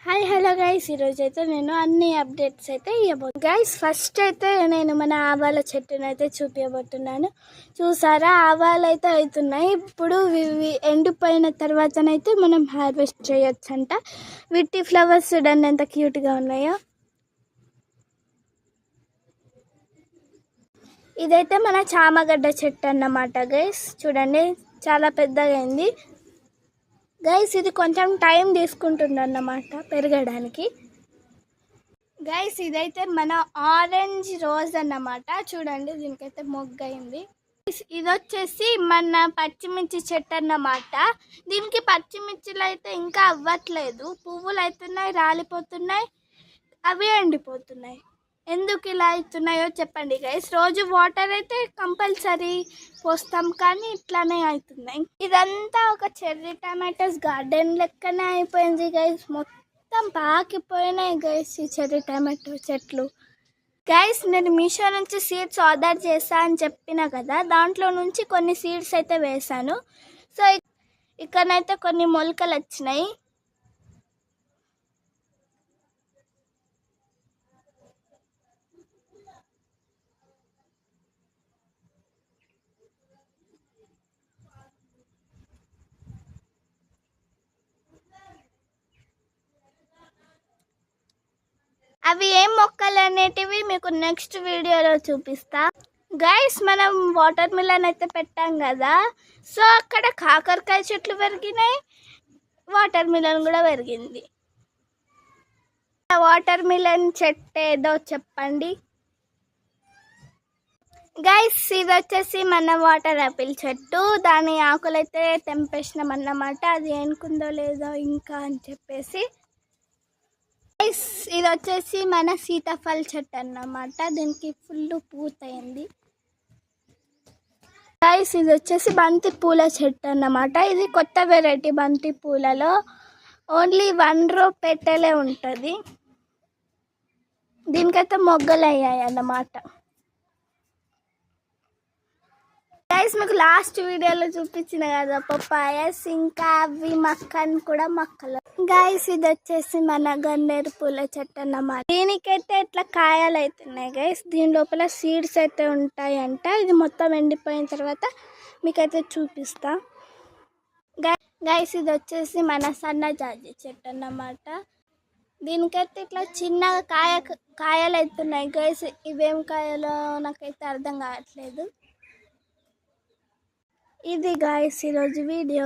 Hi hello guys, ఈరోజు అయితే నేను అన్ని అప్డేట్స్ అయితే ఇవ్వబోతున్నాను గైస్. ఫస్ట్ అయితే నేను మన ఆవాల చెట్టును అయితే చూపించబోతున్నాను. చూసారా, ఆవాలు అయితే అవుతున్నాయి. ఇప్పుడు ఇవి ఎండిపోయిన తర్వాతనైతే మనం హార్వెస్ట్ చేయొచ్చు అంట. వీటి ఫ్లవర్స్ చూడండి ఎంత క్యూట్గా ఉన్నాయో. ఇదైతే మన చామగడ్డ చెట్టు అన్నమాట గైస్. చూడండి చాలా పెద్దగా అయింది గైస్. ఇది కొంచెం టైం తీసుకుంటుంది అన్నమాట పెరగడానికి గైస్. ఇదైతే మన ఆరెంజ్ రోజ్ అన్నమాట. చూడండి దీనికైతే మొగ్గ అయింది. ఇది వచ్చేసి మన పచ్చిమిర్చి చెట్టు అన్నమాట. దీనికి పచ్చిమిర్చిలు అయితే ఇంకా అవ్వట్లేదు, పువ్వులు అవుతున్నాయి, రాలిపోతున్నాయి, అవి ఎండిపోతున్నాయి. ఎందుకు ఇలా అవుతున్నాయో చెప్పండి గైస్. రోజు వాటర్ అయితే కంపల్సరీ పోస్తాం, కానీ ఇట్లానే అవుతున్నాయి. ఇదంతా ఒక చెర్రీ టమాటోస్ గార్డెన్ లెక్కనే అయిపోయింది గైస్. మొత్తం పాకిపోయినాయి గైస్ ఈ చెర్రీ టమాటో చెట్లు. గైస్, నేను మీషో నుంచి సీడ్స్ ఆర్డర్ చేశా అని చెప్పిన కదా, దాంట్లో నుంచి కొన్ని సీడ్స్ అయితే వేసాను. సో ఇక్కడనైతే కొన్ని మొలకలు వచ్చినాయి. అవి ఏం మొక్కలు అనేటివి మీకు నెక్స్ట్ వీడియోలో చూపిస్తా గైస్. మనం వాటర్ మిలన్ అయితే పెట్టాం కదా, సో అక్కడ కాకరకాయ చెట్లు పెరిగినాయి, వాటర్ మిలన్ కూడా పెరిగింది. వాటర్ మిలన్ చెట్టు ఏదో చెప్పండి గైస్. ఇది వచ్చేసి మన వాటర్ యాపిల్ చెట్టు. దాని ఆకులైతే తెంపేసినాం అన్నమాట. అది ఏనుకుందో లేదో ఇంకా అని చెప్పేసి. ఇది వచ్చేసి మన సీతాఫల చెట్టు అన్నమాట. దీనికి ఫుల్ పూతయింది గైస్. ఇది వచ్చేసి బంతి పూల చెట్టు అన్నమాట. ఇది కొత్త వెరైటీ బంతి పూలలో ఓన్లీ 1 రో పెట్టలే ఉంటుంది. దీనికైతే మొగ్గలు అయ్యాయి అన్నమాట గైస్. మీకు లాస్ట్ వీడియోలో చూపించిన కదా పపాయస్, ఇంకా అవి మక్కన్ కూడా మొక్కలు గైస్. ఇది వచ్చేసి మన గన్నేరు పూల చెట్టు అన్నమాట. దీనికైతే ఇట్లా కాయలు అవుతున్నాయి గైస్. దీని లోపల సీడ్స్ అయితే ఉంటాయంట. ఇది మొత్తం ఎండిపోయిన తర్వాత మీకైతే చూపిస్తా గైస్. ఇది వచ్చేసి మన సన్నజాజి చెట్టు అన్నమాట. దీనికైతే ఇట్లా చిన్నగా కాయలు అవుతున్నాయి గైస్. ఇవేం కాయలో నాకైతే అర్థం కావట్లేదు. ఇది గైస్ ఈరోజు వీడియో.